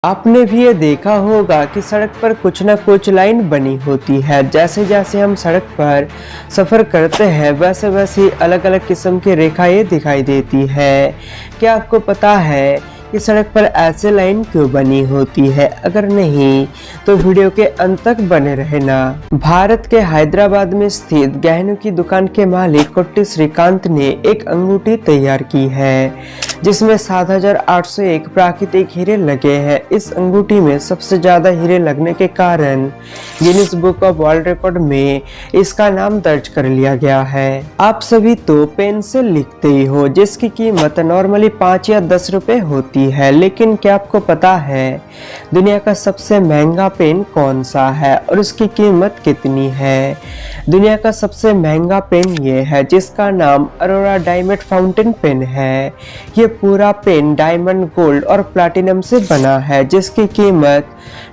आपने भी ये देखा होगा कि सड़क पर कुछ ना कुछ लाइन बनी होती है। जैसे जैसे हम सड़क पर सफ़र करते हैं वैसे वैसे अलग अलग किस्म की रेखाएं दिखाई देती है। क्या आपको पता है कि सड़क पर ऐसे लाइन क्यों बनी होती है? अगर नहीं तो वीडियो के अंत तक बने रहना। भारत के हैदराबाद में स्थित गहनों की दुकान के मालिक कोट्टी श्रीकांत ने एक अंगूठी तैयार की है जिसमें 7,801 प्राकृतिक हीरे लगे हैं। इस अंगूठी में सबसे ज्यादा हीरे लगने के कारण Guinness book of world record में इसका नाम दर्ज कर लिया गया है। आप सभी तो पेन से लिखते ही हो जिसकी कीमत नॉर्मली 5 या 10 रुपए होती है, लेकिन क्या आपको पता है दुनिया का सबसे महंगा पेन कौन सा है और उसकी कीमत कितनी है? दुनिया का सबसे महंगा पेन ये है जिसका नाम अरोरा डायमंड फाउंटेन पेन है। ये पूरा पेन डायमंड, गोल्ड और प्लैटिनम से बना है जिसकी कीमत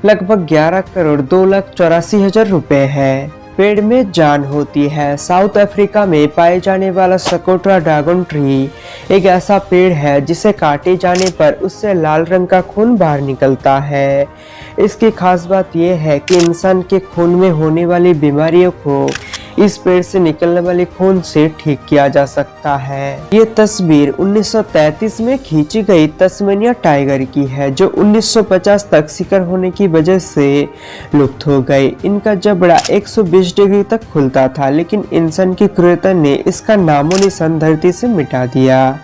लगभग 11 करोड़ 2,84,000 रुपए है। पेड़ में जान होती है। साउथ अफ्रीका में पाए जाने वाला सकोट्रा ड्रैगन ट्री एक ऐसा पेड़ है जिसे काटे जाने पर उससे लाल रंग का खून बाहर निकलता है। इसकी खास बात यह है कि इंसान के खून में होने वाली बीमारियों को इस पेड़ से निकलने वाले खून से ठीक किया जा सकता है। ये तस्वीर 1933 में खींची गई तस्मेनिया टाइगर की है जो 1950 तक शिकार होने की वजह से लुप्त हो गई। इनका जबड़ा 120 डिग्री तक खुलता था, लेकिन इंसान की क्रूरता ने इसका नामो निशान धरती से मिटा दिया।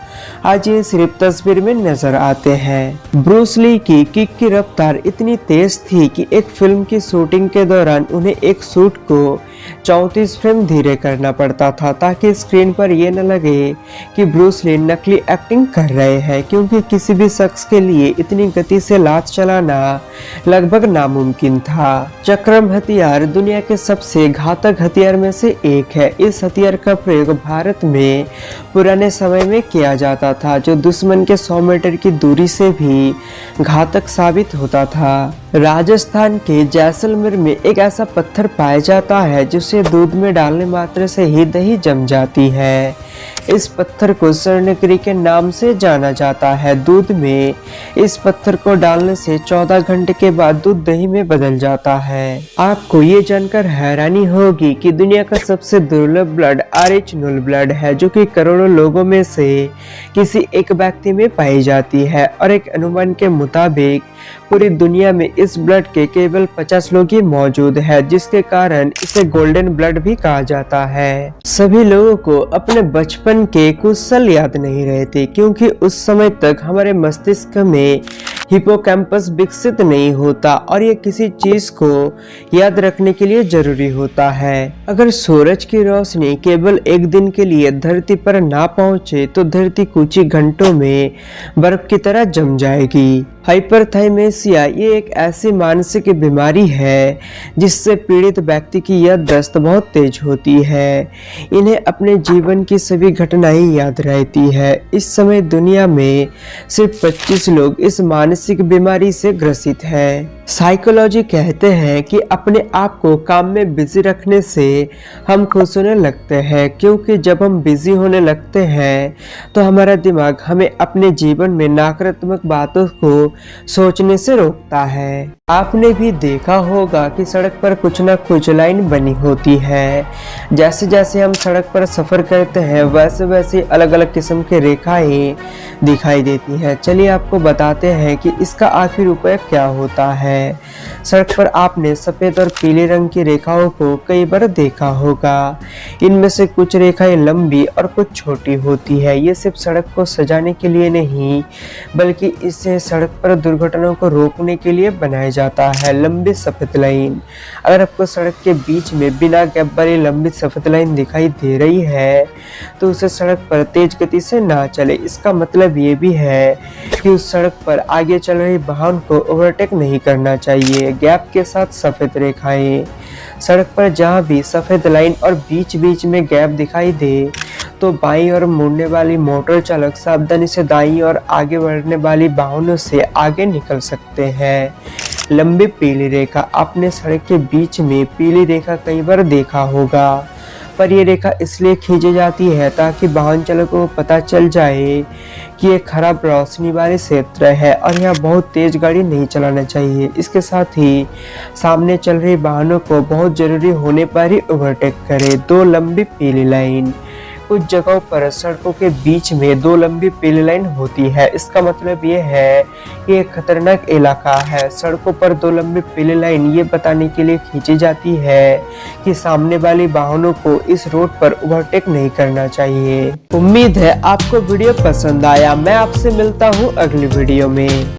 आज ये सिर्फ तस्वीर में नजर आते हैं। ब्रूस ली की किक की रफ्तार इतनी तेज थी कि एक फिल्म की शूटिंग के दौरान उन्हें एक शूट को 34 फ्रेम धीरे करना पड़ता था ताकि स्क्रीन पर यह न लगे कि ब्रूस ली नकली एक्टिंग कर रहे हैं, क्योंकि किसी भी शख्स के लिए इतनी गति से लात चलाना लगभग नामुमकिन था। चक्रम हथियार दुनिया के सबसे घातक हथियार में से एक है। इस हथियार का प्रयोग भारत में पुराने समय में किया जाता था जो दुश्मन के 100 मीटर की दूरी से भी घातक साबित होता था। राजस्थान के जैसलमेर में एक ऐसा पत्थर पाया जाता है जिसे दूध में डालने मात्र से ही दही जम जाती है। इस पत्थर को स्वर्णगिरी के नाम से जाना जाता है। दूध में इस पत्थर को डालने से 14 घंटे के बाद दूध दही में बदल जाता है। आपको ये जानकर हैरानी होगी कि दुनिया का सबसे दुर्लभ ब्लड RH- ब्लड है जो कि करोड़ों लोगों में से किसी एक व्यक्ति में पाई जाती है, और एक अनुमान के मुताबिक पूरी दुनिया में इस ब्लड के केवल 50 लोग ही मौजूद है, जिसके कारण इसे गोल्डन ब्लड भी कहा जाता है। सभी लोगों को अपने बचपन के कुछ साल याद नहीं रहते क्योंकि उस समय तक हमारे मस्तिष्क में हिपोकैम्पस विकसित नहीं होता और ये किसी चीज को याद रखने के लिए जरूरी होता है। अगर सूरज की रोशनी केवल एक दिन के लिए धरती पर ना पहुंचे तो धरती कुछ ही घंटों में बर्फ की तरह जम जाएगी। हाइपरथाइमेसिया ये एक ऐसी मानसिक बीमारी है जिससे पीड़ित व्यक्ति की याददाश्त बहुत तेज होती है। इन्हें अपने जीवन की सभी घटनाएं याद रहती है। इस समय दुनिया में सिर्फ 25 लोग इस मानसिक बीमारी से ग्रसित हैं। साइकोलॉजी कहते हैं कि अपने आप को काम में बिजी रखने से हम खुश होने लगते हैं, क्योंकि जब हम बिजी होने लगते हैं तो हमारा दिमाग हमें अपने जीवन में नकारात्मक बातों को सोचने से रोकता है। आपने भी देखा होगा कि सड़क पर कुछ ना कुछ लाइन बनी होती है। जैसे जैसे हम सड़क पर सफर करते हैं वैसे वैसे अलग अलग किस्म की रेखाएं दिखाई देती हैं। चलिए आपको बताते हैं कि इसका आखिर उपाय क्या होता है। सड़क पर आपने सफेद और पीले रंग की रेखाओं को कई बार देखा होगा। इनमें से कुछ रेखाएं लंबी और कुछ छोटी होती है। ये सिर्फ सड़क को सजाने के लिए नहीं बल्कि इससे सड़क पर दुर्घटनाओं को रोकने के लिए बनाया जाता है। लंबी सफेद लाइन, अगर आपको सड़क के बीच में बिना गैप वाली लंबी सफेद लाइन दिखाई दे रही है तो उसे सड़क पर तेज गति से ना चले। इसका मतलब ये भी है कि उस सड़क पर आगे चल रही वाहन को ओवरटेक नहीं करना चाहिए। गैप के साथ सफेद रेखाएं, सड़क पर जहां भी सफेद लाइन और बीच बीच में गैप दिखाई दे तो बाईं ओर मुड़ने वाली मोटर चालक सावधानी से दाईं और आगे बढ़ने वाली वाहनों से आगे निकल सकते हैं। लंबी पीली रेखा, आपने सड़क के बीच में पीली रेखा कई बार देखा होगा। पर ये रेखा इसलिए खींची जाती है ताकि वाहन चालकों को पता चल जाए कि ये खराब रोशनी वाले क्षेत्र है और यहाँ बहुत तेज गाड़ी नहीं चलाना चाहिए। इसके साथ ही सामने चल रही वाहनों को बहुत जरूरी होने पर ही ओवरटेक करें। 2 लंबी पीली लाइन। कुछ जगहों पर सड़कों के बीच में 2 लंबी पीली लाइन होती है। इसका मतलब ये है कि एक खतरनाक इलाका है। सड़कों पर 2 लंबी पीली लाइन ये बताने के लिए खींची जाती है कि सामने वाले वाहनों को इस रोड पर ओवरटेक नहीं करना चाहिए। उम्मीद है आपको वीडियो पसंद आया। मैं आपसे मिलता हूँ अगली वीडियो में।